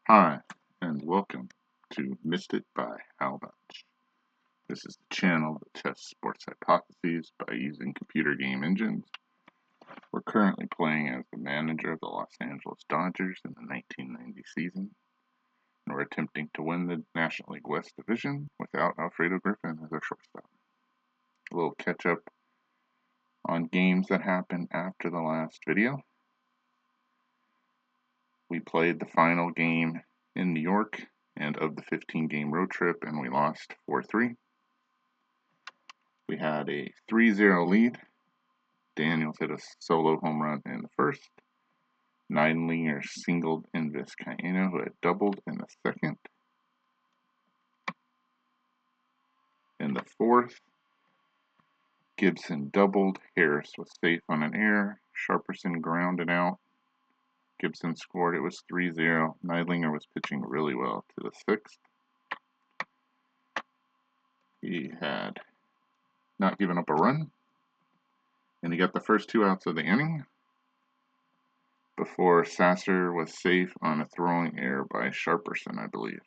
Hi, and welcome to Missed It by How Much. This is the channel that tests sports hypotheses by using computer game engines. We're currently playing as the manager of the Los Angeles Dodgers in the 1990 season, and we're attempting to win the National League West Division without Alfredo Griffin as our shortstop. A little catch up on games that happened after the last video. We played the final game in New York and of the 15-game road trip, and we lost 4-3. We had a 3-0 lead. Daniels hit a solo home run in the first. Neidlinger singled in Vizcaíno, who had doubled in the second. In the fourth, Gibson doubled. Harris was safe on an error. Sharperson grounded out. Gibson scored. It was 3-0. Neidlinger was pitching really well to the sixth. He had not given up a run, and he got the first 2 outs of the inning before Sasser was safe on a throwing error by Sharperson, I believe.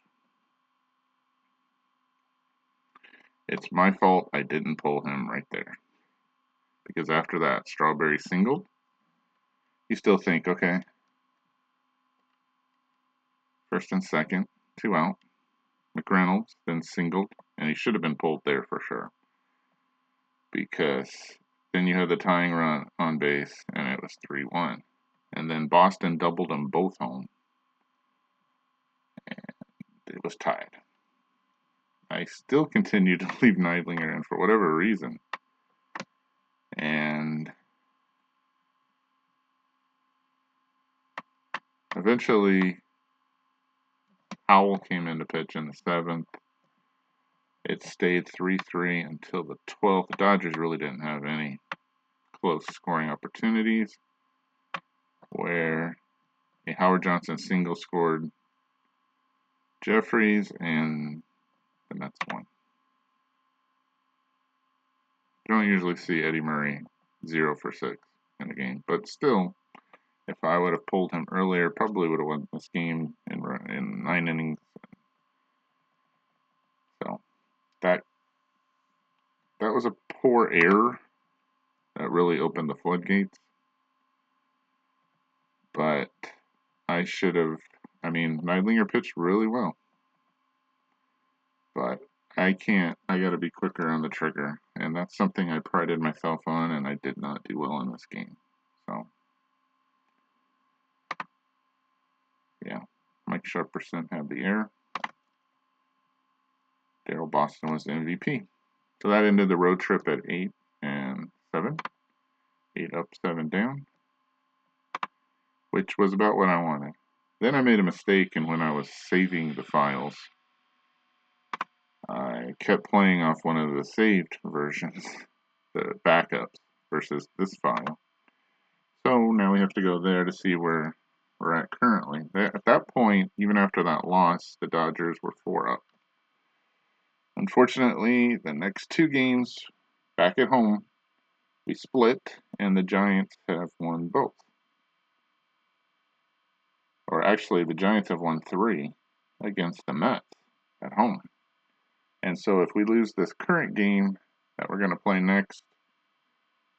It's my fault I didn't pull him right there, because after that, Strawberry singled. You still think, okay, first and second, 2 out. McReynolds then singled, and he should have been pulled there for sure, because then you had the tying run on base, and it was 3-1. And then Boston doubled them both home, and it was tied. I still continued to leave Neidlinger in for whatever reason, and eventually Howell came in to pitch in the 7th. It stayed 3-3 until the 12th. The Dodgers really didn't have any close scoring opportunities, where a Howard Johnson single scored Jeffries, and the Mets won. You don't usually see Eddie Murray 0 for 6 in a game, but still, if I would have pulled him earlier, probably would have won this game in 9 innings. So that was a poor error that really opened the floodgates. But I should have. I mean, Neidlinger pitched really well, but I can't. I got to be quicker on the trigger, and that's something I prided myself on, and I did not do well in this game. So, yeah, Mike Sharperson had the error. Daryl Boston was the MVP. So that ended the road trip at 8-7, 8 up, 7 down, which was about what I wanted. Then I made a mistake, and when I was saving the files, I kept playing off one of the saved versions, the backups, versus this file. So now we have to go there to see where we're at currently. At that point, even after that loss, the Dodgers were 4 up. Unfortunately, the next 2 games back at home, we split, and the Giants have won both. Or actually, the Giants have won 3 against the Mets at home. And so if we lose this current game that we're going to play next,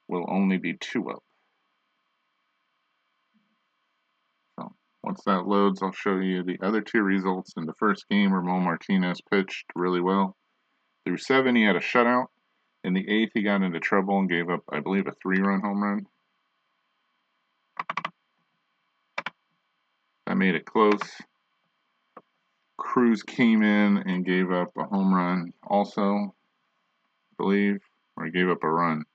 we'll only be 2 up. So once that loads, I'll show you the other 2 results. In the first game, Ramon Martinez pitched really well. Through 7, he had a shutout. In the 8th, he got into trouble and gave up, I believe, a 3-run home run. That made it close. Cruz came in and gave up a home run also, I believe, or he gave up a run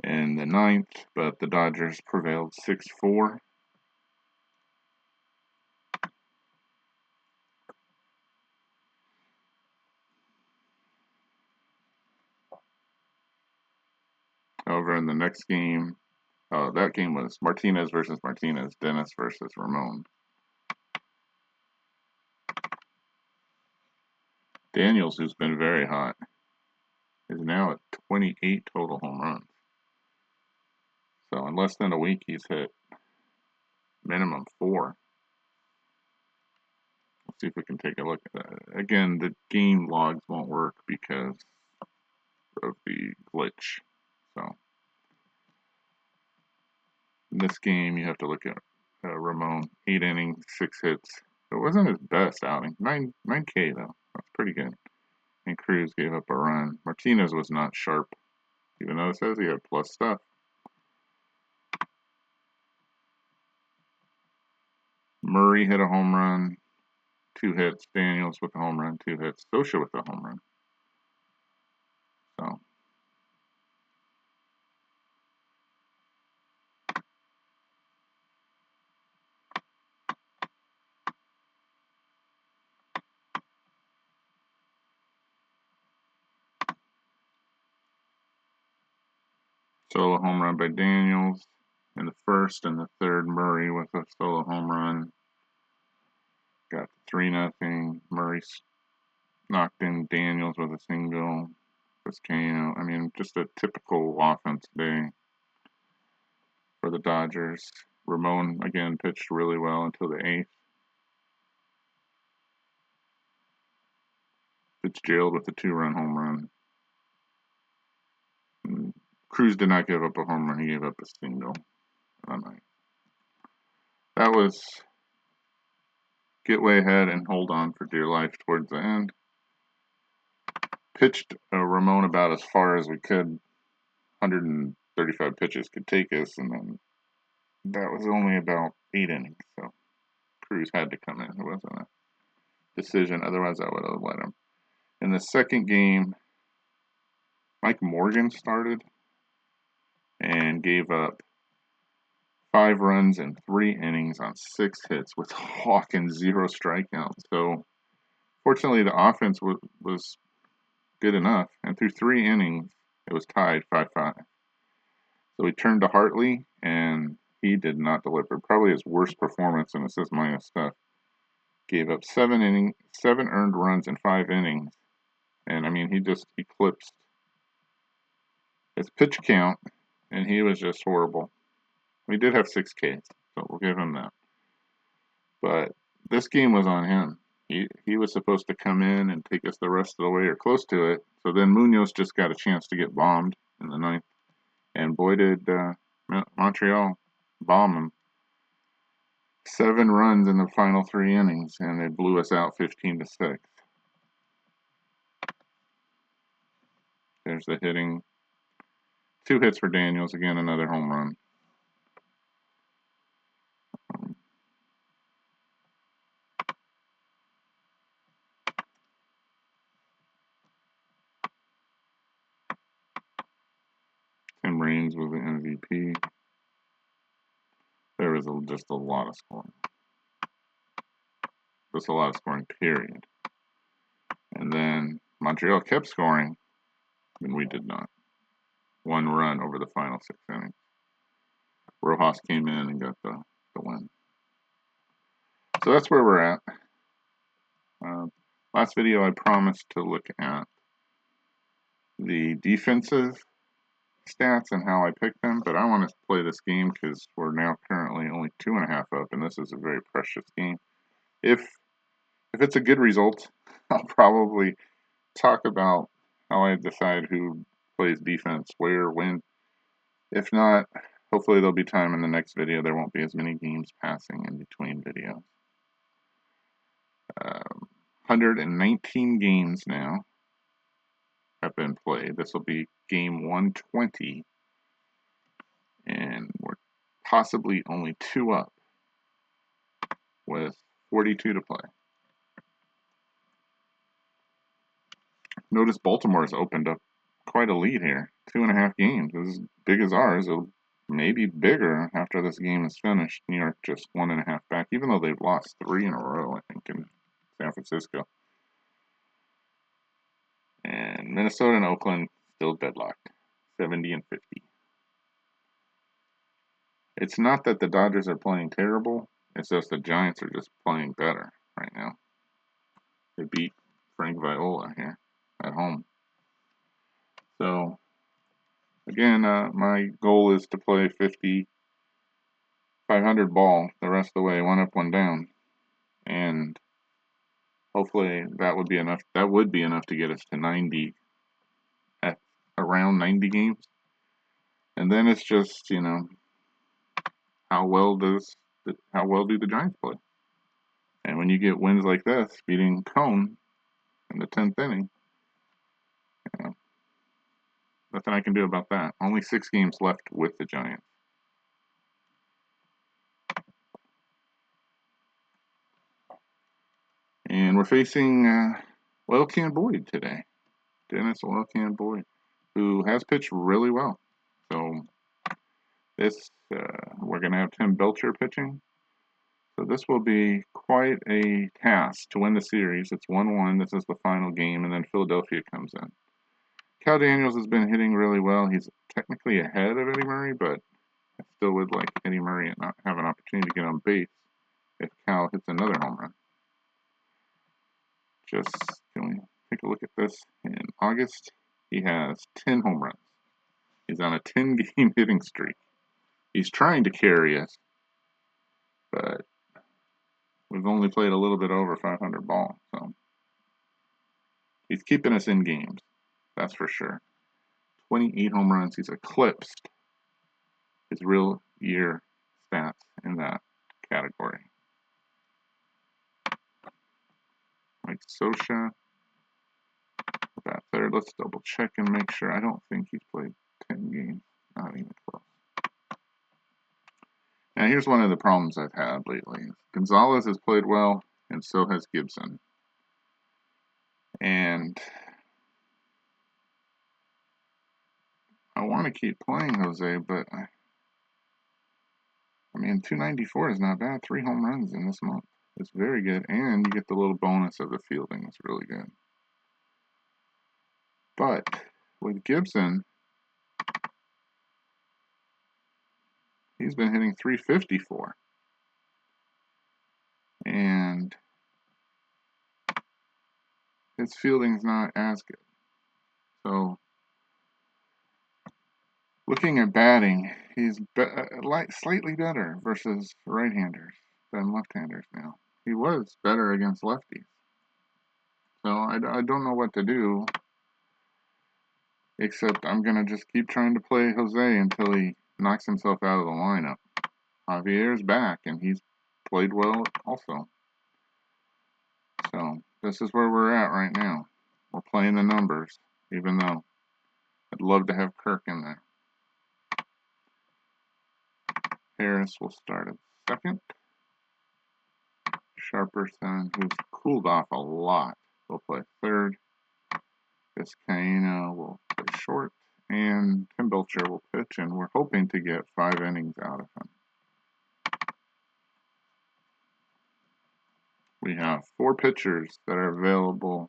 in the 9th, but the Dodgers prevailed 6-4. However, in the next game, that game was Martinez versus Martinez, Dennis versus Ramon. Daniels, who's been very hot, is now at 28 total home runs. So in less than a week, he's hit minimum 4. let's see if we can take a look at that. Again, the game logs won't work because of the glitch. So in this game, you have to look at Ramon, 8 innings, 6 hits. It wasn't his best outing. 9K though. That's pretty good. And Cruz gave up a run. Martinez was not sharp, even though it says he had plus stuff. Murray hit a home run, 2 hits. Daniels with a home run, 2 hits. Scioscia with a home run. So solo home run by Daniels in the first, and the third Murray with a solo home run. Got 3-0. Murray knocked in Daniels with a single. Vizcaino. I mean, just a typical offense day for the Dodgers. Ramon again pitched really well until the 8th. Fitzgerald with a 2-run home run. And Cruz did not give up a home run. He gave up a single on the 9th. That was get way ahead and hold on for dear life towards the end. Pitched Ramon about as far as we could. 135 pitches could take us, and then that was only about 8 innings. So Cruz had to come in. It wasn't a decision. Otherwise, I would have let him. In the second game, Mike Morgan started and gave up 5 runs in 3 innings on 6 hits with Hawkins 0 strikeouts. So fortunately, the offense was good enough, and through 3 innings, it was tied 5-5. So he turned to Hartley, and he did not deliver. Probably his worst performance in assist minus stuff. Gave up 7 earned runs in 5 innings, and I mean he just eclipsed his pitch count, and he was just horrible. We did have 6 Ks, so we'll give him that. But this game was on him. He was supposed to come in and take us the rest of the way or close to it. So then Munoz just got a chance to get bombed in the 9th. And boy, did Montreal bomb him. 7 runs in the final 3 innings, and they blew us out 15-6. There's the hitting. 2 hits for Daniels. Again, another home run. Tim Raines was the MVP. There was just a lot of scoring. Just a lot of scoring, period. And then Montreal kept scoring, and we did not. 1 run over the final 6 innings. Rojas came in and got the win. So that's where we're at. Last video I promised to look at the defensive stats and how I picked them, but I want to play this game because we're now currently only 2.5 up, and this is a very precious game. If it's a good result, I'll probably talk about how I decide who plays defense, where, when. If not, hopefully there'll be time in the next video. There won't be as many games passing in between videos. 119 games now have been played. This will be game 120, and we're possibly only 2 up with 42 to play. Notice Baltimore's opened up quite a lead here. 2.5 games. As big as ours. It'll maybe bigger after this game is finished. New York just 1.5 back, even though they've lost 3 in a row, I think, in San Francisco. And Minnesota and Oakland still deadlocked, 70-50. It's not that the Dodgers are playing terrible. It's just the Giants are just playing better right now. They beat Frank Viola here at home. So, again, my goal is to play 500 ball the rest of the way, 1 up, 1 down. And Hopefully that would be enough. That would be enough to get us to 90 at around 90 games. And then it's just, how well do the Giants play? And when you get wins like this, beating Cone in the 10th inning, you know, nothing I can do about that. Only 6 games left with the Giants. And we're facing Oil Can Boyd today. Dennis Oil Can Boyd, who has pitched really well. So we're going to have Tim Belcher pitching. So this will be quite a task to win the series. It's 1-1. This is the final game, and then Philadelphia comes in. Cal Daniels has been hitting really well. He's technically ahead of Eddie Murray, but I still would like Eddie Murray and not have an opportunity to get on base if Cal hits another home run. Just can we take a look at this? In August, he has 10 home runs. He's on a 10-game hitting streak. He's trying to carry us, but we've only played a little bit over 500 ball, so he's keeping us in games. That's for sure. 28 home runs. He's eclipsed his real year stats in that category. Mike Scioscia, bat third. Let's double check and make sure. I don't think he's played 10 games. Not even close. Now, here's one of the problems I've had lately. Gonzalez has played well, and so has Gibson. And I want to keep playing Jose, but I mean, 294 is not bad. 3 home runs in this month. It's very good, and you get the little bonus of the fielding. It's really good. But with Gibson, he's been hitting 354. And his fielding's not as good. So, looking at batting, he's slightly better versus right-handers than left-handers now. He was better against lefties. So, I don't know what to do, except I'm going to just keep trying to play Jose until he knocks himself out of the lineup. Javier's back, and he's played well also. So, this is where we're at right now. We're playing the numbers, even though I'd love to have Kirk in there. Harris will start at second. Sharperson, who's cooled off a lot, will play third. Vizcaíno will play short. And Tim Belcher will pitch, and we're hoping to get 5 innings out of him. We have 4 pitchers that are available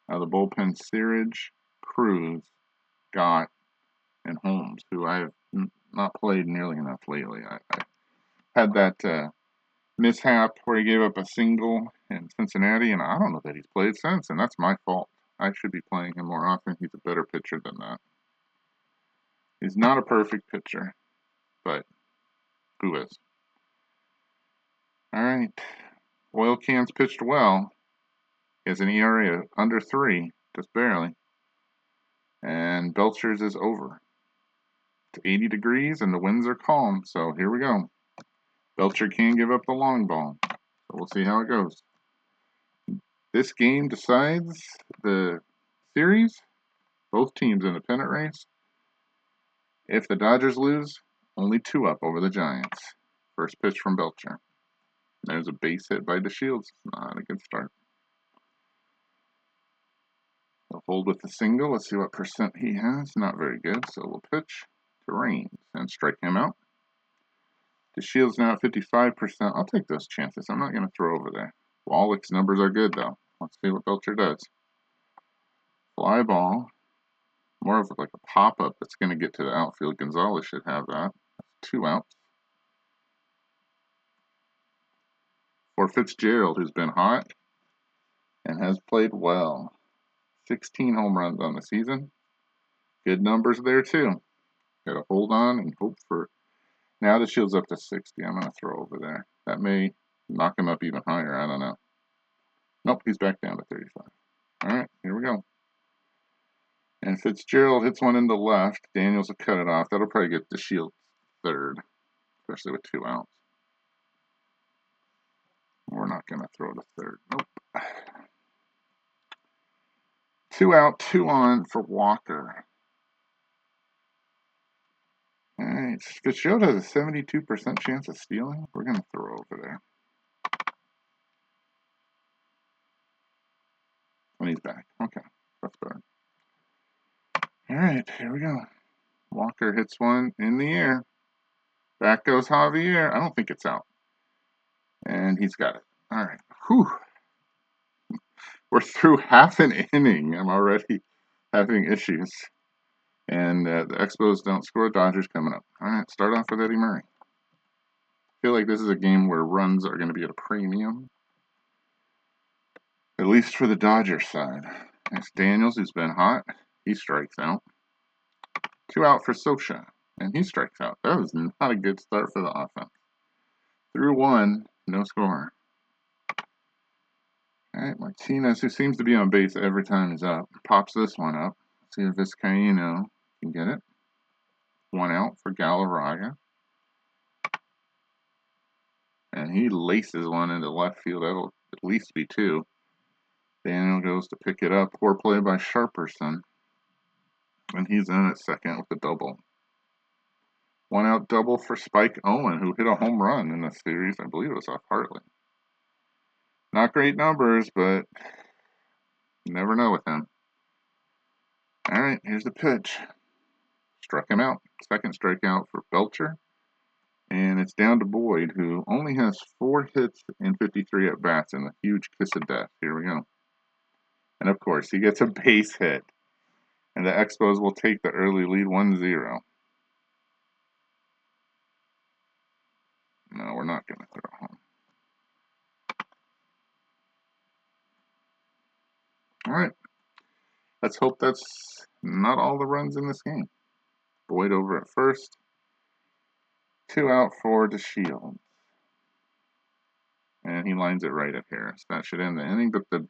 out of the bullpen: Searage, Cruz, Gott, and Holmes, who I have not played nearly enough lately. I had that mishap where he gave up a single in Cincinnati, and I don't know that he's played since, and that's my fault. I should be playing him more often. He's a better pitcher than that. He's not a perfect pitcher, but who is? All right. Oil Can's pitched well. He has an ERA of under 3, just barely. And Belcher's is over. It's 80 degrees, and the winds are calm, so here we go. Belcher can give up the long ball, so we'll see how it goes. This game decides the series. Both teams in the pennant race. If the Dodgers lose, only 2 up over the Giants. First pitch from Belcher. There's a base hit by DeShields. Not a good start. He'll hold with the single. Let's see what percent he has. Not very good, so we'll pitch to Raines and strike him out. DeShields now at 55%. I'll take those chances. I'm not going to throw over there. Wallach's numbers are good, though. Let's see what Belcher does. Fly ball. More of like a pop-up that's going to get to the outfield. Gonzalez should have that. That's 2 outs. For Fitzgerald, who's been hot and has played well. 16 home runs on the season. Good numbers there, too. Got to hold on and hope for... Now the shield's up to 60. I'm going to throw over there. That may knock him up even higher. I don't know. Nope, he's back down to 35. All right, here we go. And Fitzgerald hits one in the left. Daniels will cut it off. That'll probably get the Shield third, especially with 2 outs. We're not going to throw to third. Nope. 2 out, 2 on for Walker. All right, Fitzgerald has a 72% chance of stealing. We're going to throw over there. And he's back. Okay, that's better. All right, here we go. Walker hits one in the air. Back goes Javier. I don't think it's out. And he's got it. All right. Whew. We're through half an inning. I'm already having issues. And the Expos don't score. Dodgers coming up. All right, start off with Eddie Murray. I feel like this is a game where runs are going to be at a premium. At least for the Dodgers side. It's Daniels, who's been hot. He strikes out. 2 out for Sosha. And he strikes out. That was not a good start for the offense. Through 1, no score. All right, Martinez, who seems to be on base every time he's up, pops this one up. See if Vizcaíno can get it. 1 out for Galarraga. And he laces one into left field. That'll at least be 2. Daniel goes to pick it up. Poor play by Sharperson. And he's in at second with a double. 1 out double for Spike Owen, who hit a home run in the series. I believe it was off Hartley. Not great numbers, but you never know with him. All right, here's the pitch. Struck him out. Second strikeout for Belcher. And it's down to Boyd, who only has 4 hits and 53 at-bats in a huge kiss of death. Here we go. And, of course, he gets a base hit. And the Expos will take the early lead 1-0. No, we're not going to throw home. All right. Let's hope that's not all the runs in this game. Boyd over at first. 2 out for DeShields. And he lines it right at Harris. That should end the inning, but the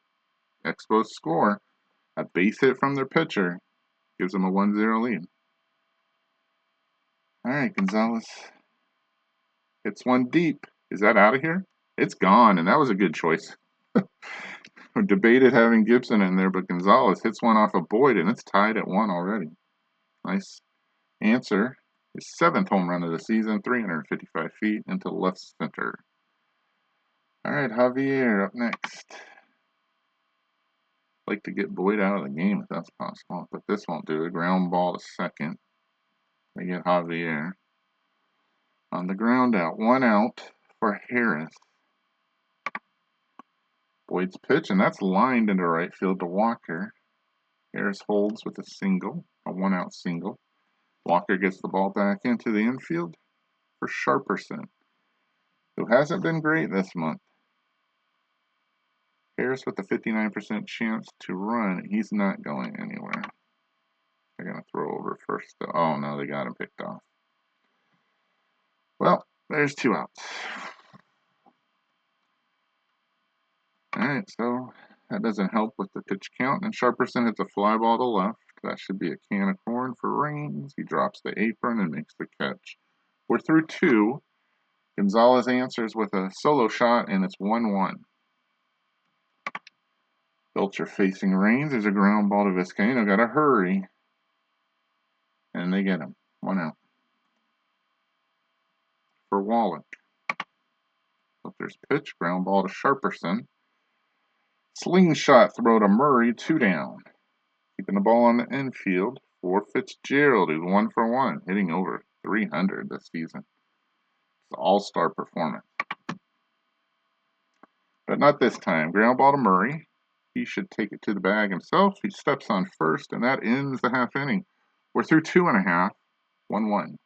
Expos score. A base hit from their pitcher gives them a 1-0 lead. All right, Gonzalez hits one deep. Is that out of here? It's gone, and that was a good choice. We debated having Gibson in there, but Gonzalez hits one off of Boyd, and it's tied at 1 already. Nice answer. His 7th home run of the season, 355 feet into left center. All right, Javier up next. Like to get Boyd out of the game if that's possible, but this won't do it. Ground ball to second. They get Javier. On the ground out. 1 out for Harris. Boyd's pitch, and that's lined into right field to Walker. Harris holds with a single, a 1 out single. Walker gets the ball back into the infield for Sharperson, who hasn't been great this month. Harris with a 59% chance to run. He's not going anywhere. They're going to throw over first. Oh, no, they got him picked off. Well, there's 2 outs. All right, so that doesn't help with the pitch count. And Sharperson hits a fly ball to left. That should be a can of corn for Raines. He drops the apron and makes the catch. We're through 2. Gonzalez answers with a solo shot, and it's 1-1. Belcher facing Raines. There's a ground ball to Vizcaíno. Got to hurry. And they get him. 1 out. For Wallach. Belcher's pitch. Ground ball to Sharperson. Slingshot throw to Murray. 2 down. Keeping the ball on the infield for Fitzgerald, who's 1 for 1, hitting over 300 this season. It's an all-star performance. But not this time. Ground ball to Murray. He should take it to the bag himself. He steps on first, and that ends the half inning. We're through 2.5. 1-1.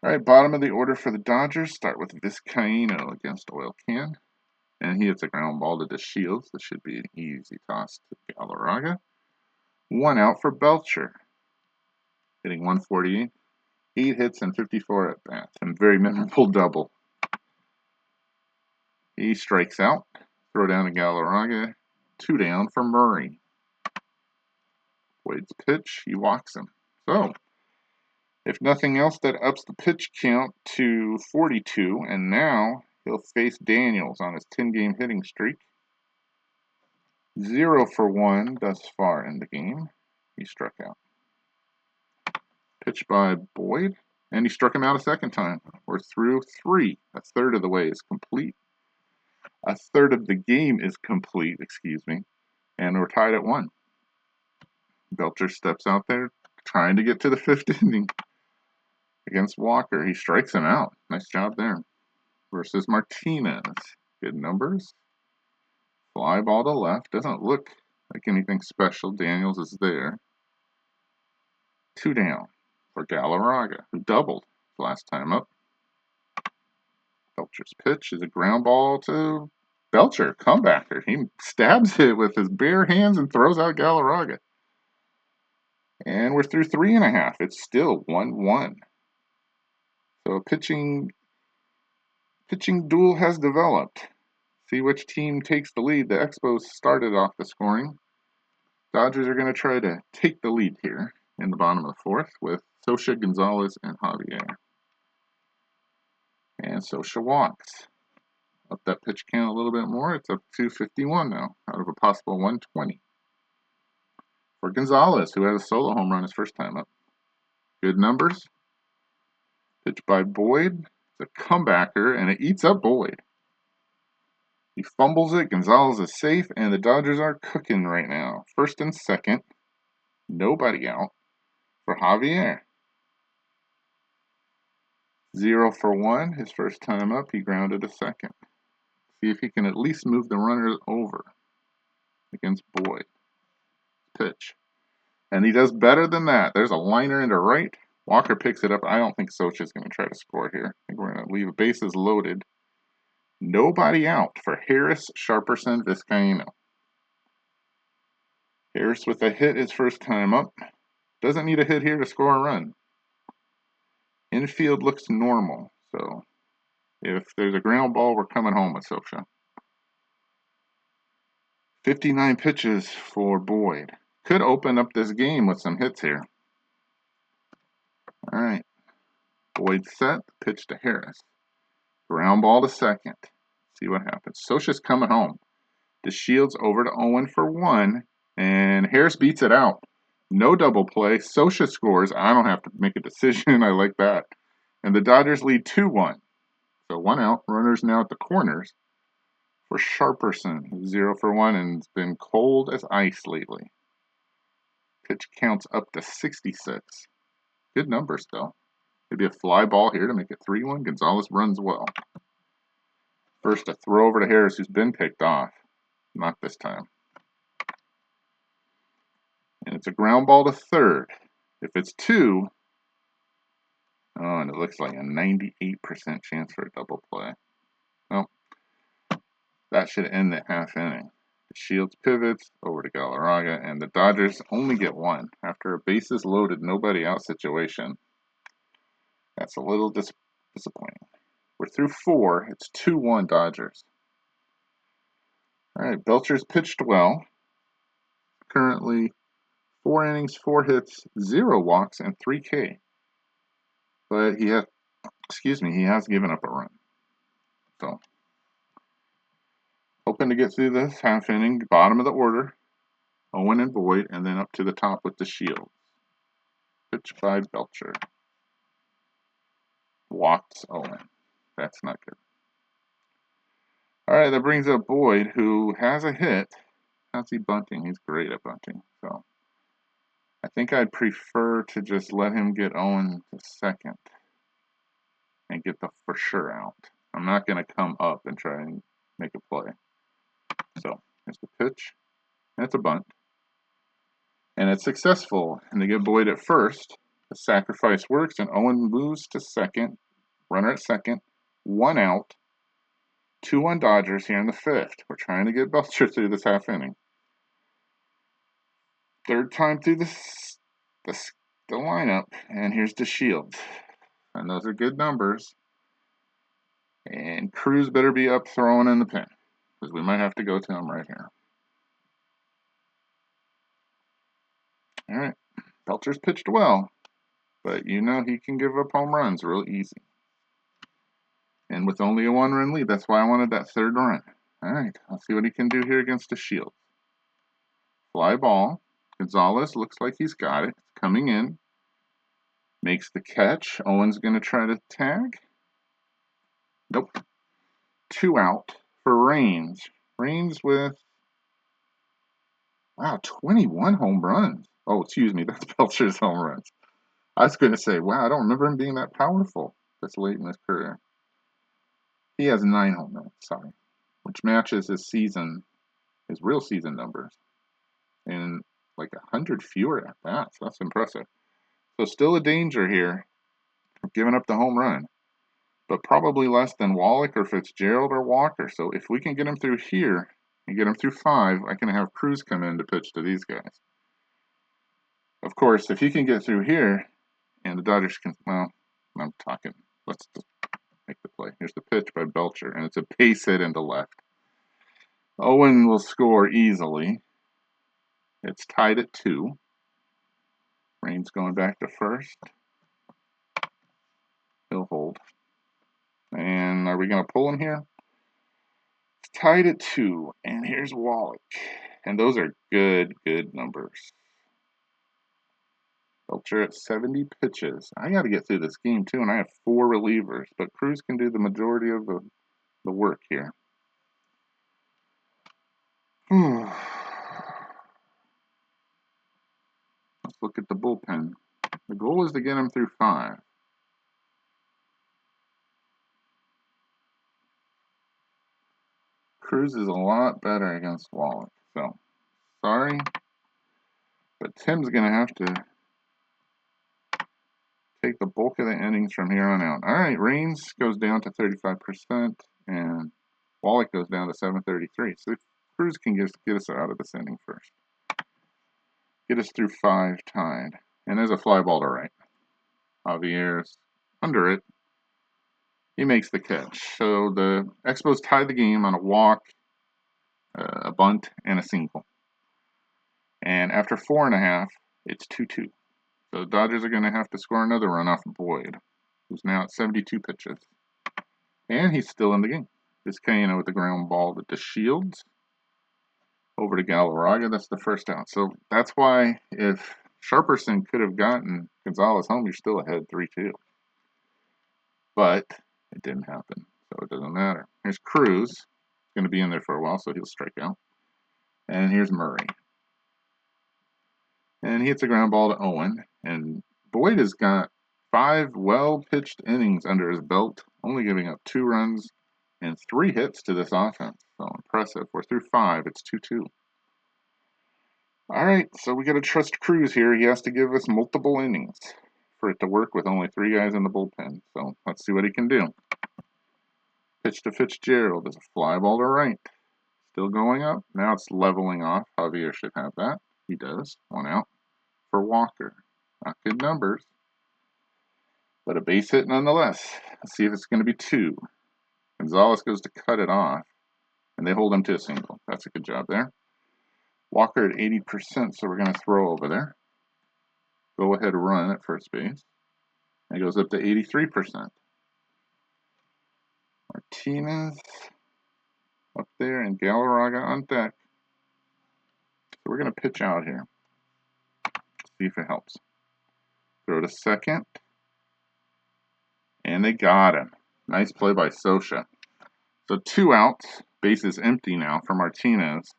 All right, bottom of the order for the Dodgers. Start with Vizcaíno against Oil Can. And he hits a ground ball to DeShields. This should be an easy toss to Galarraga. 1 out for Belcher. Hitting 148. 8 hits and 54 at bats. And very memorable double. He strikes out. Throw down to Galarraga. 2 down for Murray. Boyd's pitch, he walks him. So, if nothing else, that ups the pitch count to 42, and now he'll face Daniels on his 10-game hitting streak. 0 for 1 thus far in the game. He struck out. Pitch by Boyd, and he struck him out a second time. We're through 3. A third of the way is complete. A third of the game is complete, excuse me, and we're tied at 1. Belcher steps out there trying to get to the 5th inning against Walker. He strikes him out. Nice job there. Versus Martinez. Good numbers. Fly ball to left. Doesn't look like anything special. Daniels is there. 2 down for Galarraga, who doubled last time up. Belcher's pitch is a ground ball to Belcher, comebacker. He stabs it with his bare hands and throws out Galarraga. And we're through 3.5. It's still 1-1. So a pitching duel has developed. See which team takes the lead. The Expos started off the scoring. Dodgers are going to try to take the lead here in the bottom of the 4th with Scioscia, Gonzalez, and Javier. And Scioscia walks. Up that pitch count a little bit more. It's up to 51 now, out of a possible 120. For Gonzalez, who had a solo home run his first time up. Good numbers. Pitch by Boyd. It's a comebacker, and it eats up Boyd. He fumbles it. Gonzalez is safe, and the Dodgers are cooking right now. 1st and 2nd. Nobody out for Javier. 0 for 1. His first time up, he grounded a second. See if he can at least move the runners over against Boyd. Pitch. And he does better than that. There's a liner into right. Walker picks it up. I don't think Scioscia's going to try to score here. I think we're going to leave bases loaded. Nobody out for Harris, Sharperson, Vizcaino. Harris with a hit his first time up. Doesn't need a hit here to score a run. Infield looks normal, so if there's a ground ball, we're coming home with Scioscia. 59 pitches for Boyd. Could open up this game with some hits here. All right. Boyd set. Pitch to Harris. Ground ball to second. See what happens. Scioscia's coming home. DeShields over to Owen for 1, and Harris beats it out. No double play. Scioscia scores. I don't have to make a decision. I like that. And the Dodgers lead 2-1. So 1 out. Runners now at the corners for Sharperson. 0 for 1, and it's been cold as ice lately. Pitch counts up to 66. Good numbers, though. Maybe a fly ball here to make it 3-1. Gonzalez runs well. First, a throw over to Harris, who's been picked off. Not this time. And it's a ground ball to third. If it's 2, oh, and it looks like a 98% chance for a double play. Well, that should end the half inning. Shields pivots over to Galarraga, and the Dodgers only get 1 after a bases loaded, nobody out situation. That's a little disappointing. We're through 4. It's 2-1 Dodgers. All right, Belcher's pitched well. Currently 4 innings, 4 hits, 0 walks, and 3 K. But he has given up a run. So, hoping to get through this half inning, bottom of the order. Owen and Boyd, and then up to the top with DeShields. Pitch by Belcher. Walks Owen. That's not good. All right, that brings up Boyd, who has a hit. How's he bunting? He's great at bunting. So, I think I'd prefer to just let him get Owen to second and get the for sure out. I'm not going to come up and try and make a play. So, here's the pitch. And it's a bunt. And it's successful. And they get Boyd at first. The sacrifice works, and Owen moves to second. Runner at second. 1 out. 2-1 Dodgers here in the 5th. We're trying to get Belcher through this half inning. 3rd time through the lineup. And here's DeShields. And those are good numbers. And Cruz better be up throwing in the pen. because we might have to go to him right here. All right, Belcher's pitched well, but you know he can give up home runs real easy. And with only a 1-run lead, that's why I wanted that 3rd run. All right, let's see what he can do here against the Shield. Fly ball. Gonzalez looks like he's got it. It's coming in. Makes the catch. Owen's going to try to tag. Nope. 2 out for Raines. Raines with, wow, 21 home runs. Oh, excuse me, that's Belcher's home runs. I was going to say, wow, I don't remember him being that powerful this late in his career. He has 9 home runs, sorry, which matches his real season numbers, and like 100 fewer at bats. That's impressive. So still a danger here of giving up the home run, but probably less than Wallach or Fitzgerald or Walker. So if we can get him through here and get him through 5, I can have Cruz come in to pitch to these guys. Of course, if he can get through here and the Dodgers can, well, I'm talking, let's just make the play. Here's the pitch by Belcher, and it's a base hit into left. Owen will score easily. It's tied at 2. Raines going back to first. He'll hold. And are we going to pull him here? It's tied at 2. And here's Wallach. And those are good numbers. Belcher at 70 pitches. I got to get through this game too, and I have 4 relievers. But Cruz can do the majority of the work here. Let's look at the bullpen. The goal is to get him through 5. Cruz is a lot better against Wallach. So, sorry. But Tim's going to have to take the bulk of the innings from here on out. All right, Raines goes down to 35%, and Wallach goes down to 733. So Cruz can get us out of this inning first. Get us through 5 tied. And there's a fly ball to right. Javier's under it. He makes the catch. So the Expos tied the game on a walk, a bunt, and a single. And after 4.5, it's 2-2. So the Dodgers are going to have to score another run off Boyd, who's now at 72 pitches. And he's still in the game. Vizcaino with the ground ball to Shields. Over to Galarraga. That's the first out. So that's why if Sharperson could have gotten Gonzalez home, you're still ahead 3-2. But it didn't happen, so it doesn't matter. Here's Cruz. He's going to be in there for a while, so he'll strike out. And here's Murray. And he hits a ground ball to Owen. And Boyd has got 5 well-pitched innings under his belt, only giving up 2 runs and 3 hits to this offense. So impressive. We're through 5. It's 2-2. All right, so we got to trust Cruz here. He has to give us multiple innings for it to work with only 3 guys in the bullpen. So let's see what he can do. Pitch to Fitzgerald is a fly ball to right. Still going up. Now it's leveling off. Javier should have that. He does. 1 out for Walker. Not good numbers, but a base hit nonetheless. Let's see if it's going to be 2. Gonzalez goes to cut it off, and they hold him to a single. That's a good job there. Walker at 80%, so we're going to throw over there. Go ahead run at first base. And it goes up to 83%. Martinez up there and Galarraga on deck. So we're going to pitch out here. See if it helps. Throw to second. And they got him. Nice play by Sosha. So 2 outs. Base is empty now for Martinez.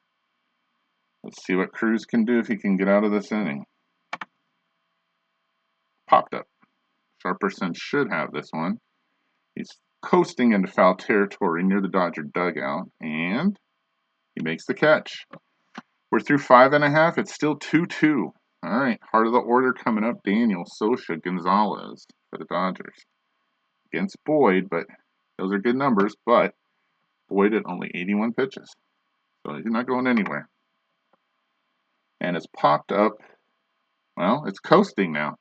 Let's see what Cruz can do if he can get out of this inning. Popped up. Sharperson should have this one. He's coasting into foul territory near the Dodger dugout, and he makes the catch. We're through 5.5. It's still 2-2. All right, heart of the order coming up. Daniel, Sosha, Gonzalez for the Dodgers. Against Boyd, but those are good numbers, but Boyd at only 81 pitches. So he's not going anywhere. And it's popped up. Well, it's coasting now.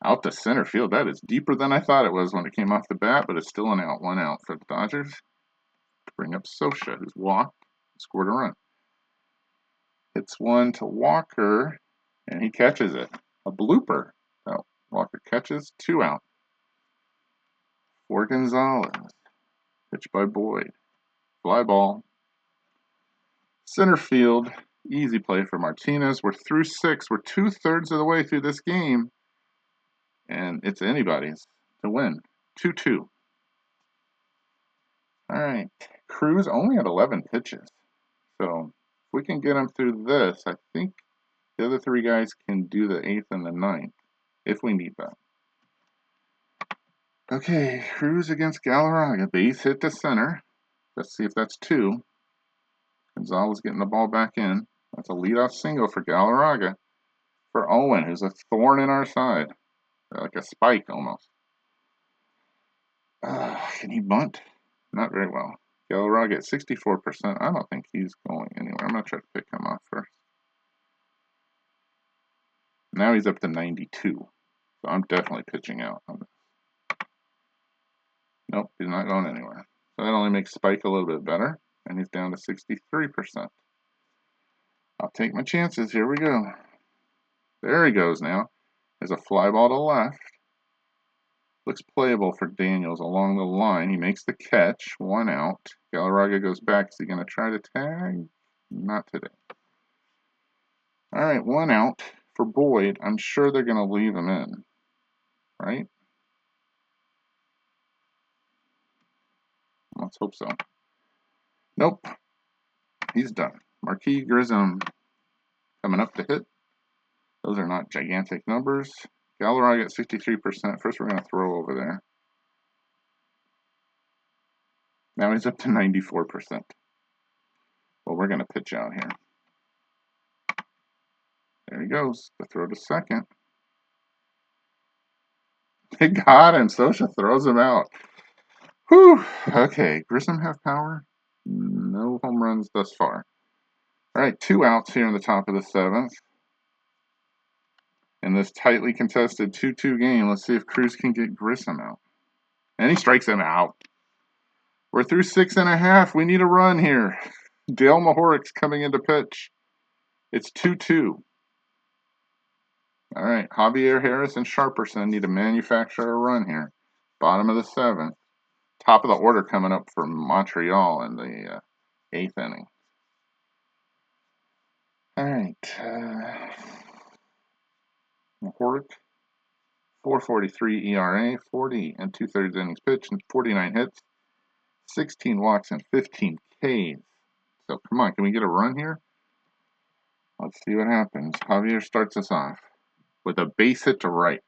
Out to center field. That is deeper than I thought it was when it came off the bat, but it's still an out. 1 out for the Dodgers to bring bring up Sosha, who's walked, scored a run. Hits one to Walker, and he catches it. A blooper. Oh, Walker catches, 2 out. For Gonzalez. Pitch by Boyd. Fly ball. Center field. Easy play for Martinez. We're through 6. We're 2/3 of the way through this game. And it's anybody's to win. 2-2. All right. Cruz only had 11 pitches. So if we can get him through this, I think the other 3 guys can do the 8th and the 9th if we need that. Okay, Cruz against Galarraga. Base hit to center. Let's see if that's 2. Gonzalez getting the ball back in. That's a leadoff single for Galarraga. For Owen, who's a thorn in our side. Like a spike almost. Can he bunt? Not very well. Galarraga at 64%. I don't think he's going anywhere. I'm going to try to pick him off first. Now he's up to 92. So I'm definitely pitching out on this. Nope, he's not going anywhere. So that only makes Spike a little bit better. And he's down to 63%. I'll take my chances. Here we go. There he goes now. There's a fly ball to left. Looks playable for Daniels along the line. He makes the catch. 1 out. Galarraga goes back. Is he going to try to tag? Not today. All right, 1 out for Boyd. I'm sure they're going to leave him in. Right? Let's hope so. Nope. He's done. Marquis Grissom coming up to hit. Those are not gigantic numbers. Galarraga at 63%. First, we're going to throw over there. Now he's up to 94%. Well, we're going to pitch out here. There he goes. The throw to second. They got him. Sosha throws him out. Whew. Okay. Grissom have power? No home runs thus far. All right. 2 outs here in the top of the 7th. In this tightly contested 2-2 game, let's see if Cruz can get Grissom out. And he strikes him out. We're through 6.5. We need a run here. Dale Mahoric's coming into pitch. It's 2-2. All right. Javier Harris and Sharperson need to manufacture a run here. Bottom of the 7th. Top of the order coming up for Montreal in the 8th inning. All right. Mahoric, 4.43 ERA, 40 and 2/3 innings pitched, and 49 hits, 16 walks, and 15 Ks. So come on, can we get a run here? Let's see what happens. Javier starts us off with a base hit to right.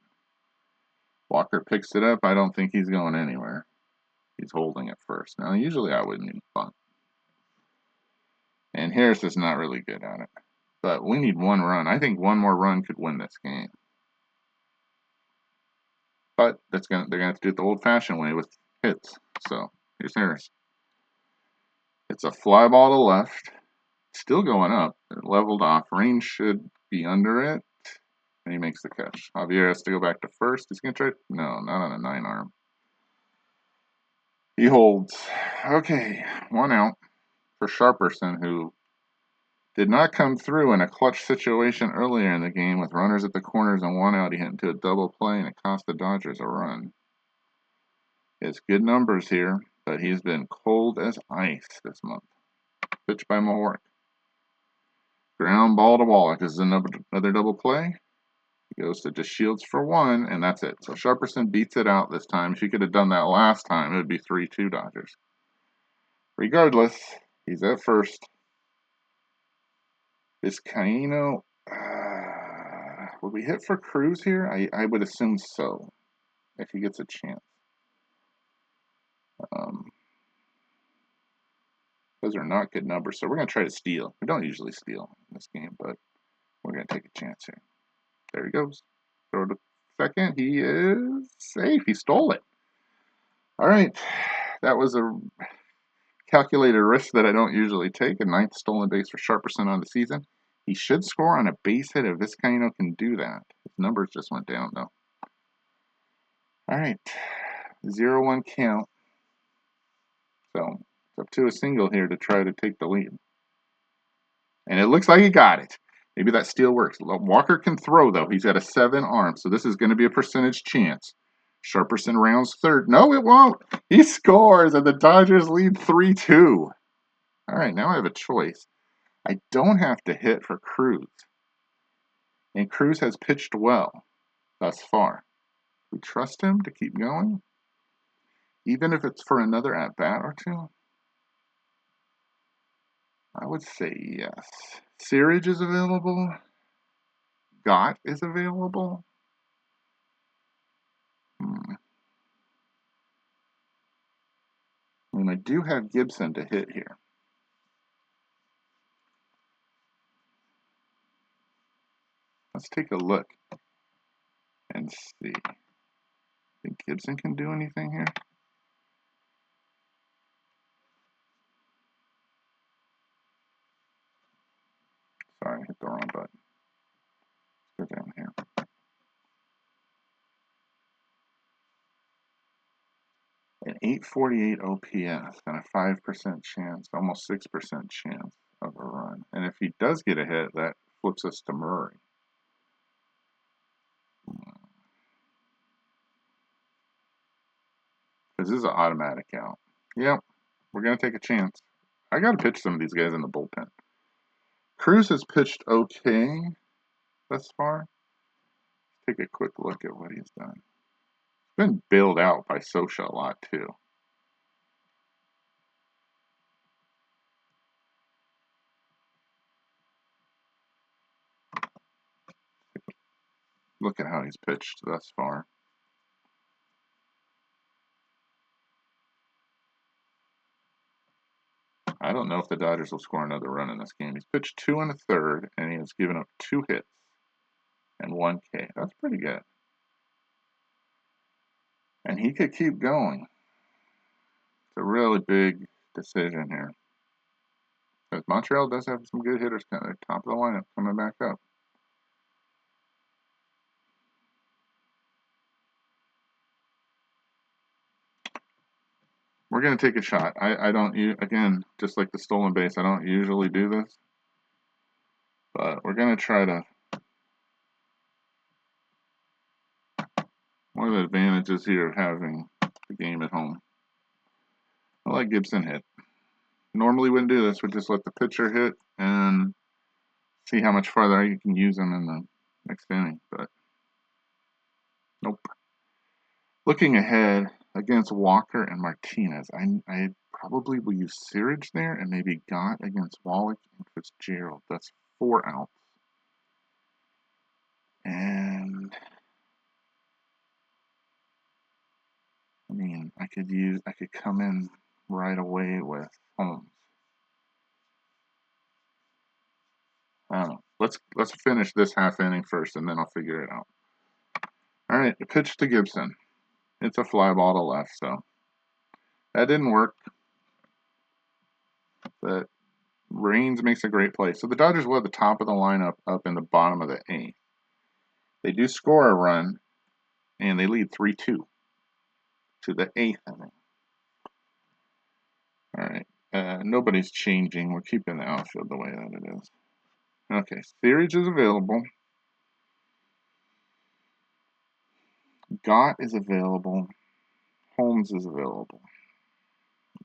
Walker picks it up. I don't think he's going anywhere. He's holding it first. Now, usually I wouldn't even bunt. And Harris is not really good at it. But we need 1 run. I think 1 more run could win this game. But they're going to have to do it the old-fashioned way with hits. So here's Harris. It's a fly ball to left. Still going up. Leveled off. Range should be under it. And he makes the catch. Javier has to go back to first. He's going to try. No, not on a 9-arm. He holds. Okay, 1 out for Sharperson, who did not come through in a clutch situation earlier in the game with runners at the corners and 1 out. He hit into a double play, and it cost the Dodgers a run. It's good numbers here, but he's been cold as ice this month. Pitch by Mahorc. Ground ball to Wallach. This is another double play. He goes to DeShields for 1, and that's it. So Sharperson beats it out this time. If he could have done that last time, it would be 3-2 Dodgers. Regardless, he's at first. Vizcaino, would we hit for Cruz here? I would assume so, if he gets a chance. Those are not good numbers, so we're going to try to steal. We don't usually steal in this game, but we're going to take a chance here. There he goes. Throw to second. He is safe. He stole it. All right. That was a calculated risk that I don't usually take. A 9th stolen base for Sharperson on the season. He should score on a base hit if Vizcaino can do that. His numbers just went down, though. All right. 0-1 count. So, it's up to a single here to try to take the lead. And it looks like he got it. Maybe that steal works. Walker can throw, though. He's got a 7 arm, so this is going to be a percentage chance. Sharperson rounds third. No, it won't. He scores, and the Dodgers lead 3-2. All right, now I have a choice. I don't have to hit for Cruz. And Cruz has pitched well thus far. We trust him to keep going, even if it's for another at-bat or two? I would say yes. Searage is available. Gott is available. I mean, I do have Gibson to hit here. Let's take a look and see. Think Gibson can do anything here? Sorry, I hit the wrong button. Let's go down here. An 848 OPS and a 5% chance, almost 6% chance of a run. And if he does get a hit, that flips us to Murray. Because this is an automatic out. Yep, we're going to take a chance. I got to pitch some of these guys in the bullpen. Cruz has pitched okay thus far. Take a quick look at what he's done. He's been bailed out by Sosha a lot, too. Look at how he's pitched thus far. I don't know if the Dodgers will score another run in this game. He's pitched 2 1/3, and he has given up 2 hits and 1 K. That's pretty good. And he could keep going. It's a really big decision here. Because Montreal does have some good hitters kind of top of the lineup coming back up. We're going to take a shot. I don't, again, just like the stolen base, I don't usually do this. But we're going to try to. One of the advantages here of having the game at home. I'll let Gibson hit. Normally wouldn't do this. We'd just let the pitcher hit and see how much farther you can use him in the next inning. But nope. Looking ahead against Walker and Martinez, I probably will use Searage there and maybe Gott against Wallach and Fitzgerald. That's 4 outs. And I mean, I could come in right away with Holmes. I don't know. Let's finish this half inning first, and then I'll figure it out. All right, the pitch to Gibson. It's a fly ball to left, so that didn't work. But Raines makes a great play. So the Dodgers were at the top of the lineup, up in the bottom of the 8th. They do score a run, and they lead 3-2 to the 8th inning. All right, nobody's changing. We're keeping the outfield the way that it is. Okay, Searage is available. Gott is available. Holmes is available.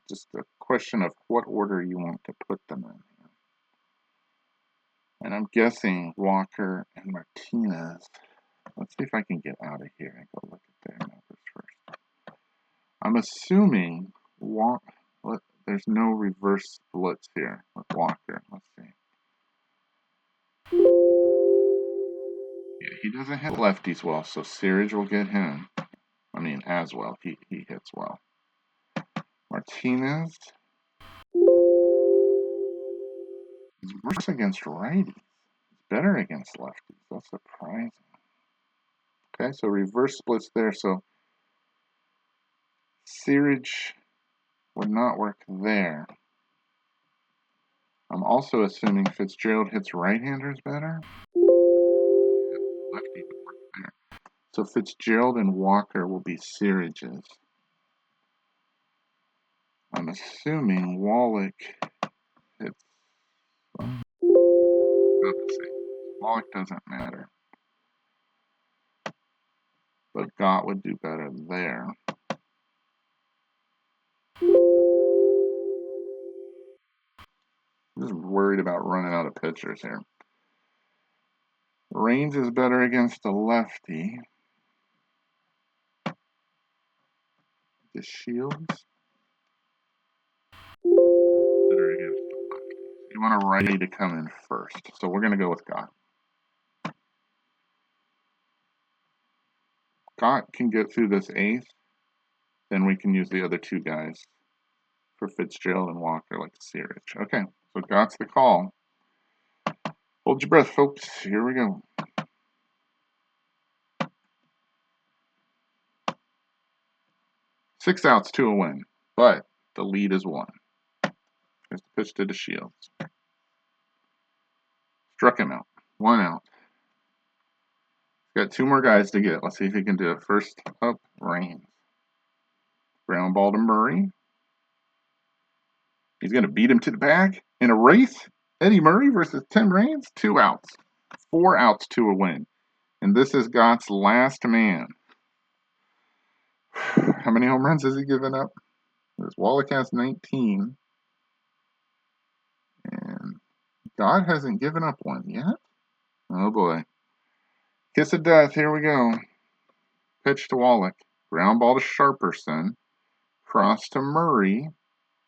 Just a question of what order you want to put them in. And I'm guessing Walker and Martinez. Let's see if I can get out of here and go look at their numbers first. I'm assuming there's no reverse splits here with Walker. Let's see. Yeah, he doesn't hit lefties well, so Searage will get him. I mean, as well. He hits well. Martinez is worse against righties. He's better against lefties. That's surprising. Okay, so reverse splits there. So Searage would not work there. I'm also assuming Fitzgerald hits right-handers better. Lefty would work there. So Fitzgerald and Walker will be Searage's. I'm assuming Wallach hits. Not the same. Wallach doesn't matter. But Gott would do better there. I'm just worried about running out of pitchers here. Reigns is better against the lefty. The Shields better against the lefty. You want a righty to come in first. So we're going to go with Gott. Gott can get through this eighth. Then we can use the other two guys for Fitzgerald and Walker like Searage. Okay, so Gott's the call. Hold your breath, folks. Here we go. 6 outs to a win, but the lead is 1. Here's the pitch to the Shields. Struck him out. 1 out. Got 2 more guys to get. Let's see if he can do it. First up, Reigns. Ground ball to Murray. He's going to beat him to the bag in a race. Eddie Murray versus Tim Raines. 2 outs. 4 outs to a win. And this is Gott's last man. How many home runs has he given up? This Wallach has 19. And Gott hasn't given up one yet. Oh boy. Kiss of death. Here we go. Pitch to Wallach. Ground ball to Sharperson. Cross to Murray.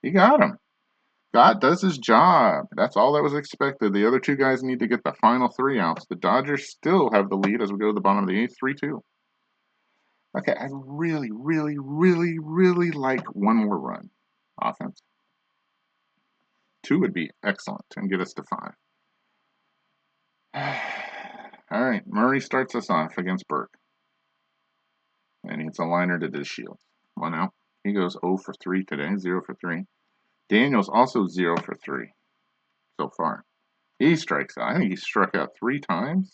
He got him. Gott does his job. That's all that was expected. The other 2 guys need to get the final 3 outs. The Dodgers still have the lead as we go to the bottom of the 8th, 3-2. Okay, I really, really, really, really like one more run. Offense. 2 would be excellent and get us to 5. All right, Murray starts us off against Burke. And it's a liner to the Shields. 1 out. He goes 0 for 3 today, 0 for 3. Daniels also 0 for 3 so far. He strikes out. I think he struck out 3 times.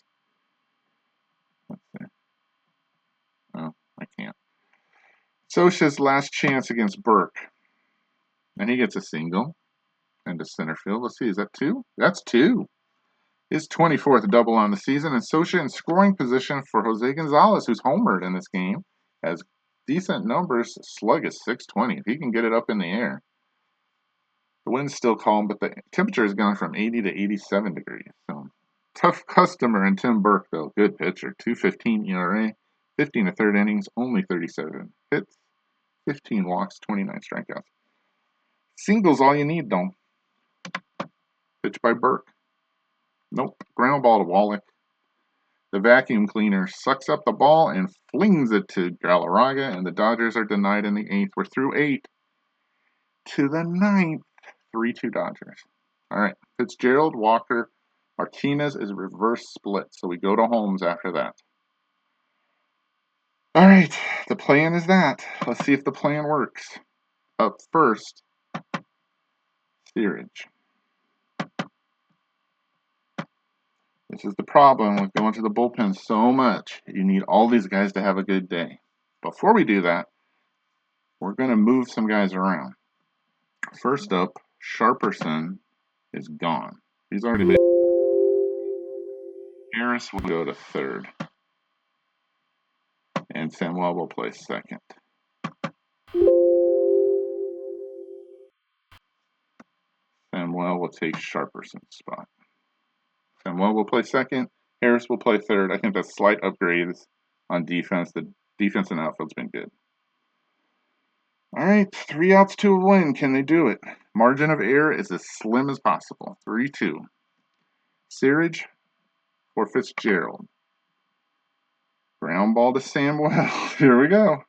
Let's see. Oh, I can't. Scioscia's last chance against Burke. And he gets a single into center field. Let's see, is that 2? That's 2. His 24th double on the season. And Scioscia in scoring position for Jose Gonzalez, who's homered in this game, has decent numbers. Slug is 620. If he can get it up in the air. The wind's still calm, but the temperature has gone from 80 to 87 degrees. So tough customer in Tim Burke, though. Good pitcher. 2.15 ERA, 15 to third innings, only 37 hits, 15 walks, 29 strikeouts. Singles all you need, though. Pitch by Burke. Nope. Ground ball to Wallach. The vacuum cleaner sucks up the ball and flings it to Galarraga, and the Dodgers are denied in the 8th. We're through 8 to the 9th. 3-2 Dodgers. All right. Fitzgerald, Walker, Martinez is reverse split, so we go to Holmes after that. All right. The plan is that. Let's see if the plan works. Up first, Searage. This is the problem with going to the bullpen so much. You need all these guys to have a good day. Before we do that, we're going to move some guys around. First up, Sharperson is gone. He's already made. Harris will go to third. And Samuel will play second. Samuel will take Sharperson's spot. Samuel will play second. Harris will play third. I think that's slight upgrades on defense. The defense in the outfield's been good. All right, 3 outs to a win. Can they do it? Margin of error is as slim as possible. 3-2. Searage for Fitzgerald. Ground ball to Samuel. Here we go.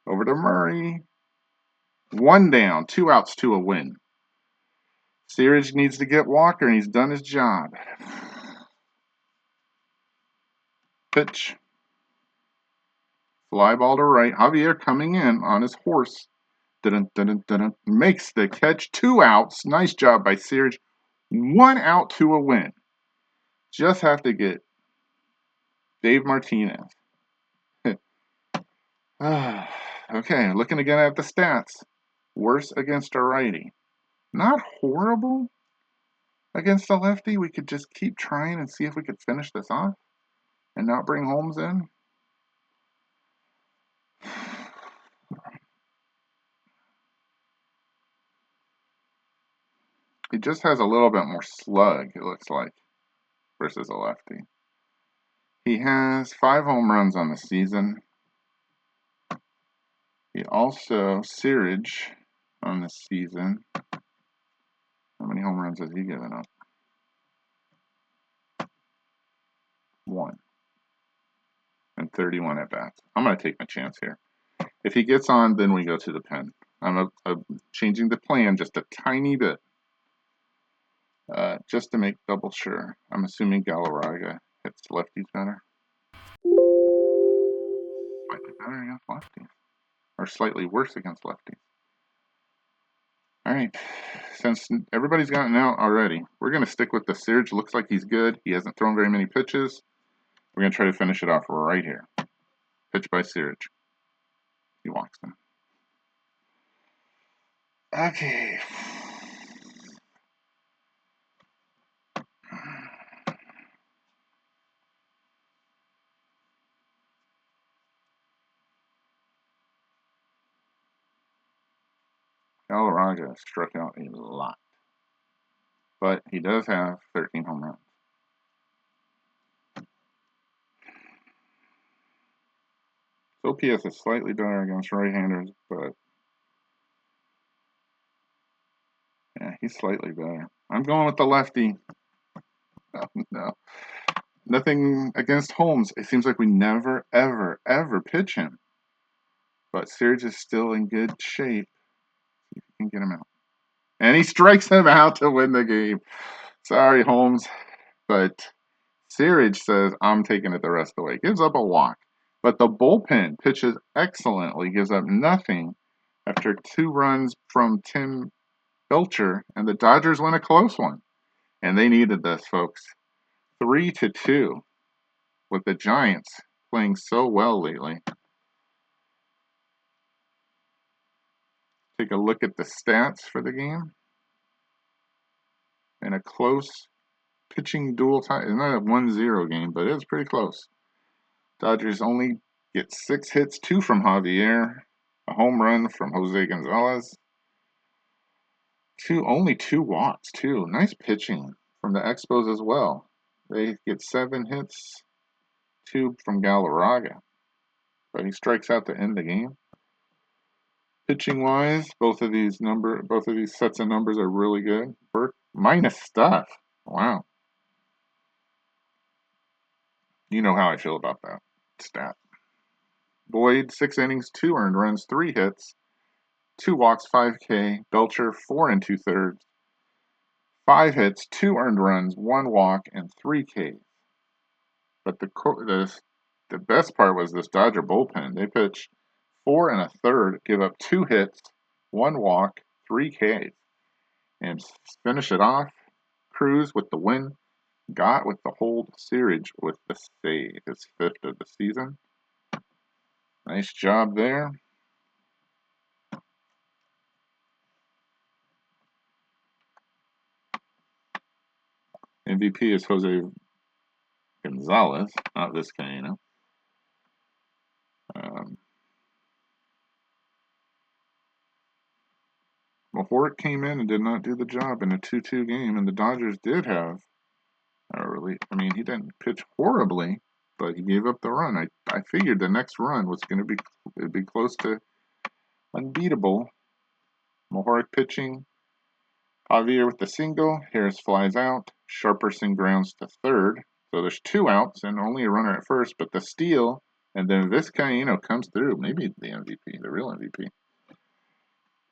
Over to Murray. 1 down. 2 outs to a win. Searage needs to get Walker, and he's done his job. Pitch. Fly ball to right. Javier coming in on his horse. Dun-dun-dun-dun-dun. Makes the catch. 2 outs. Nice job by Searage. 1 out to a win. Just have to get Dave Martinez. Okay, looking again at the stats. Worse against a righty. Not horrible against a lefty. We could just keep trying and see if we could finish this off and not bring Holmes in. He just has a little bit more slug, it looks like, versus a lefty. He has 5 home runs on the season. He also, Searage, on the season. How many home runs has he given up? 1. And 31 at bats. I'm going to take my chance here. If he gets on, then we go to the pen. I'm changing the plan just a tiny bit. Just to make double sure. I'm assuming Galarraga hits lefties better. Slightly better against lefties. Or slightly worse against lefties. Alright. Since everybody's gotten out already, we're going to stick with the Searage. Looks like he's good. He hasn't thrown very many pitches. We're going to try to finish it off right here. Pitch by Searage. He walks them. Okay. Galarraga struck out a lot. But he does have 13 home runs. OPS is slightly better against right-handers, but yeah, he's slightly better. I'm going with the lefty. Oh, no. Nothing against Holmes. It seems like we never, ever, ever pitch him. But Searage is still in good shape. See if we can get him out. And he strikes him out to win the game. Sorry, Holmes. But Searage says, I'm taking it the rest of the way. Gives up a walk. But the bullpen pitches excellently. Gives up nothing after 2 runs from Tim Belcher. And the Dodgers win a close one. And they needed this, folks. 3-2 with the Giants playing so well lately. Take a look at the stats for the game. In a close pitching duel tie. It's not a 1-0 game, but it was pretty close. Dodgers only get 6 hits, 2 from Javier, a home run from Jose Gonzalez. Only 2 walks, too. Nice pitching from the Expos as well. They get 7 hits, 2 from Galarraga. But he strikes out to end the game. Pitching wise, both of these sets of numbers are really good. Burke minus stuff. Wow. You know how I feel about that stat. Boyd, 6 innings, 2 earned runs, 3 hits, 2 walks, 5 K. Belcher, 4 2/3, 5 hits, 2 earned runs, 1 walk, and 3 Ks. But the best part was this Dodger bullpen. They pitched 4 1/3, give up 2 hits, 1 walk, 3 Ks. And finish it off. Cruz with the win. Gott with the hold. Searage with the save. His 5th of the season. Nice job there. MVP is Jose Gonzalez, not Vizcaino. Mahort came in and did not do the job in a 2-2 game, and the Dodgers did have a relief. I mean, he didn't pitch horribly, but he gave up the run. I figured the next run was going to be close to unbeatable. Mahort pitching. Javier with the single. Harris flies out. Sharperson grounds to third. So there's 2 outs and only a runner at first, but the steal, and then Vizcaino comes through. Maybe the MVP, the real MVP.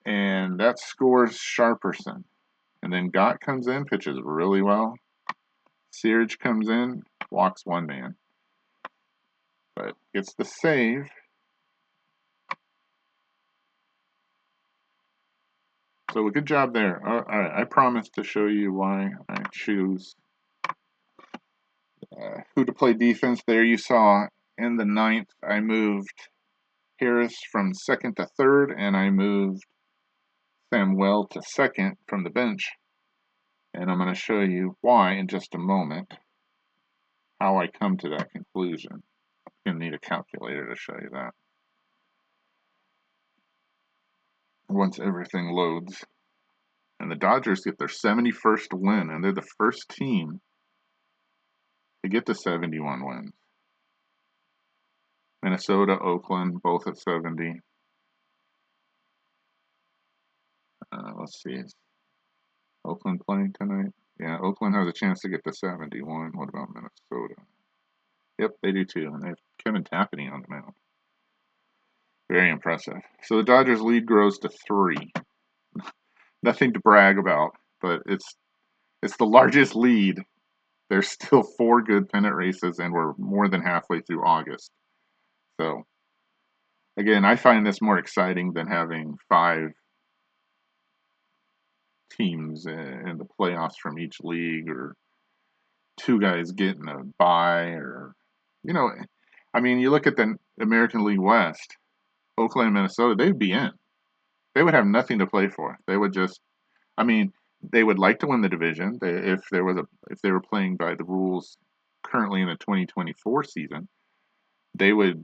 And that scores Sharperson. And then Gott comes in, pitches really well. Searage comes in, walks 1 man. But gets the save. So a good job there. All right, I promised to show you why I choose who to play defense. There you saw in the 9th, I moved Harris from 2nd to 3rd, and I moved Samuel to second from the bench, and I'm going to show you why in just a moment, how I come to that conclusion. You're going to need a calculator to show you that. Once everything loads. And the Dodgers get their 71st win, and they're the first team to get to 71 wins. Minnesota, Oakland, both at 70. Let's see. Is Oakland playing tonight? Yeah, Oakland has a chance to get to 71. What about Minnesota? Yep, they do too. And they have Kevin Tapani on the mound. Very impressive. So the Dodgers' lead grows to 3. Nothing to brag about, but it's the largest lead. There's still 4 good pennant races, and we're more than halfway through August. So, again, I find this more exciting than having 5 teams in the playoffs from each league, or 2 guys getting a bye, or, I mean, you look at the American League West, Oakland and Minnesota, they'd be in. They would have nothing to play for. They would just, they would like to win the division. If they were playing by the rules currently in the 2024 season, they would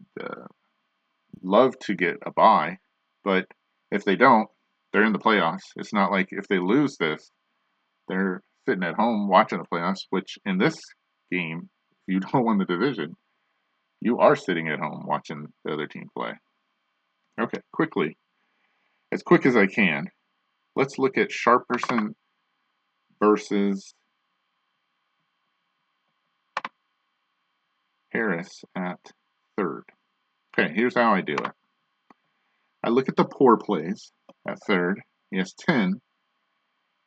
love to get a bye, but if they don't, they're in the playoffs. It's not like if they lose this, they're sitting at home watching the playoffs, which in this game, if you don't win the division, you are sitting at home watching the other team play. Okay, quickly, as quick as I can, let's look at Sharperson versus Harris at third. Okay, here's how I do it. I look at the poor plays at third. He has 10.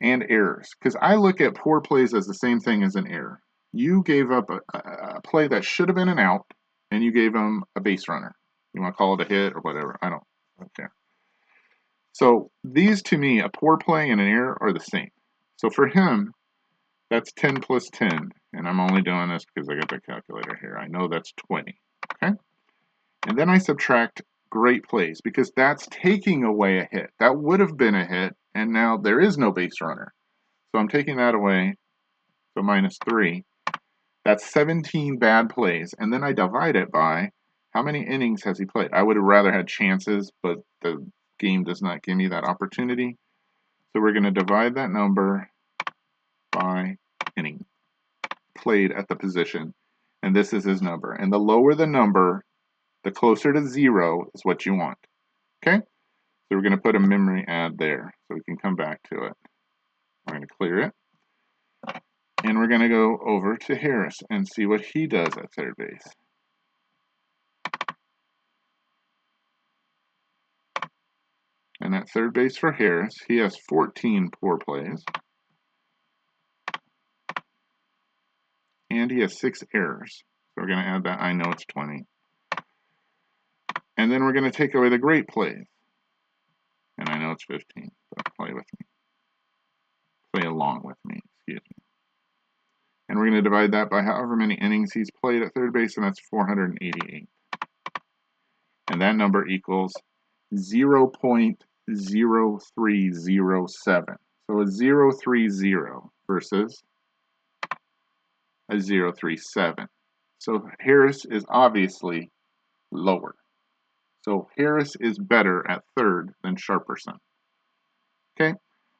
And errors, because I look at poor plays as the same thing as an error. You gave up a play that should have been an out, and you gave him a base runner. You want to call it a hit or whatever. I don't care. So these, to me, a poor play and an error are the same. So for him, that's 10 plus 10, and I'm only doing this because I got the calculator here. I know that's 20, okay? And then I subtract great plays, because that's taking away a hit. That would have been a hit, and now there is no base runner. So I'm taking that away, so minus 3. That's 17 bad plays, and then I divide it by how many innings has he played. I would have rather had chances, but the game does not give me that opportunity. So we're going to divide that number by inning played at the position, and this is his number. And the lower the number, the closer to 0 is what you want. Okay? So we're going to put a memory add there so we can come back to it. We're going to clear it. And we're going to go over to Harris and see what he does at third base. And at third base for Harris, he has 14 poor plays. And he has 6 errors. So we're going to add that. I know it's 20. And then we're going to take away the great plays. And I know it's 15. So play with me. Play along with me, excuse me. And we're going to divide that by however many innings he's played at third base, and that's 488. And that number equals 0.0307. So a 0.30 versus a 0.37. So Harris is obviously lower. So Harris is better at third than Sharperson. Okay?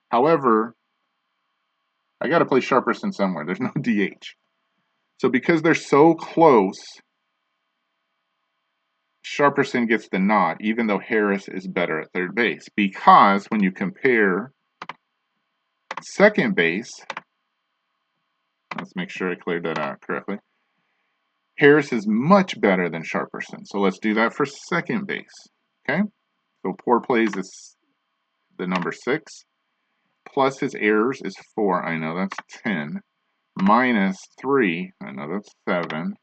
However, I got to play Sharperson somewhere. There's no DH. So because they're so close, Sharperson gets the nod, even though Harris is better at third base. Because when you compare second base, let's make sure I cleared that out correctly. Harris is much better than Sharperson. So let's do that for second base. Okay? So poor plays is the number 6. Plus his errors is 4. I know that's 10. Minus 3. I know that's 7.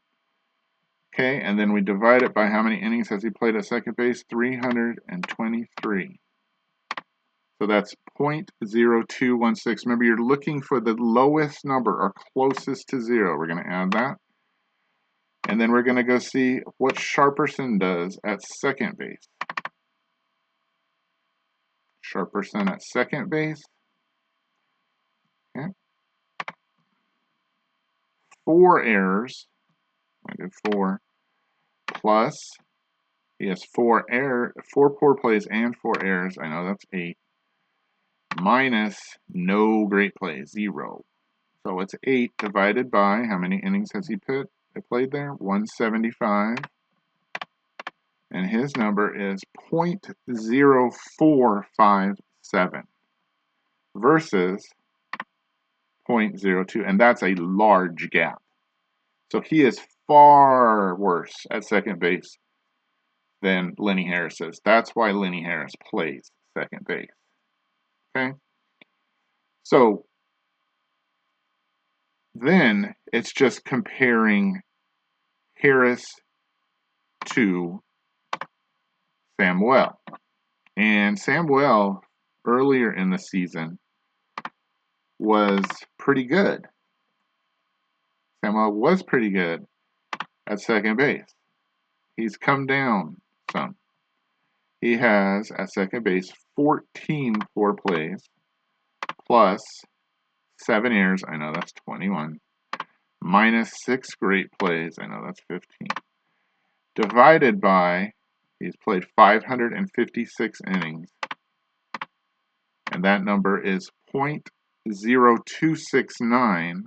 Okay, and then we divide it by how many innings has he played at second base? 323. So that's 0.0216. Remember, you're looking for the lowest number or closest to 0. We're going to add that. And then we're going to go see what Sharperson does at second base. Sharperson at second base. Okay. 4 errors. I did 4. Plus, he has 4 poor plays and 4 errors. I know that's 8. Minus no great plays, 0. So it's 8 divided by, how many innings has he played there? 175. And his number is 0.0457 versus 0.02. And that's a large gap. So he is far worse at second base than Lenny Harris is. That's why Lenny Harris plays second base. Okay? So then it's just comparing Harris to Samuel. And Samuel, earlier in the season, was pretty good. Samuel was pretty good at second base. He's come down some. He has, at second base, 14 poor plays, plus 7 errors, I know that's 21, minus 6 great plays, I know that's 15, divided by, he's played 556 innings, and that number is 0.0269,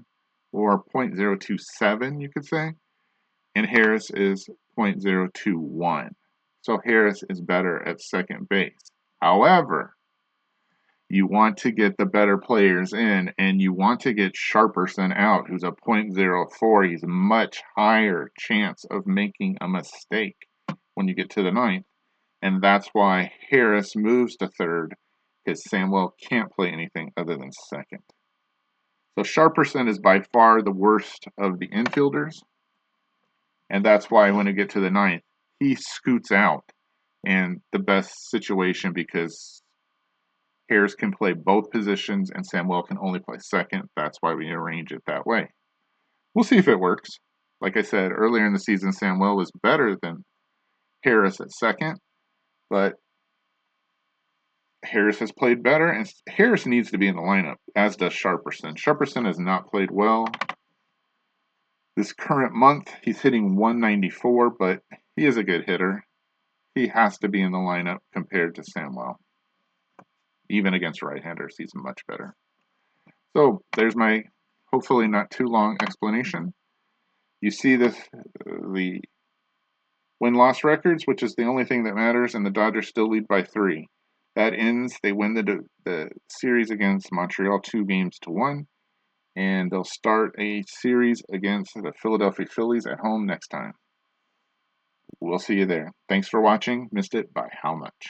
or 0.027, you could say, and Harris is 0.021. So Harris is better at second base. However, you want to get the better players in, and you want to get Sharperson out, who's a 0.04. He's a much higher chance of making a mistake when you get to the ninth. And that's why Harris moves to third, because Samuel can't play anything other than second. So Sharperson is by far the worst of the infielders. And that's why when you get to the ninth, he scoots out in the best situation, because Harris can play both positions and Samuel can only play second. That's why we arrange it that way. We'll see if it works. Like I said, earlier in the season, Samuel was better than Harris at second, but Harris has played better, and Harris needs to be in the lineup, as does Sharperson. Sharperson has not played well this current month. He's hitting 194, but he is a good hitter. He has to be in the lineup compared to Samuel. Even against right-handers, he's much better. So there's my hopefully not too long explanation. You see the win-loss records, which is the only thing that matters, and the Dodgers still lead by 3. That ends, they win the series against Montreal 2-1, and they'll start a series against the Philadelphia Phillies at home next time. We'll see you there. Thanks for watching. Missed it by how much?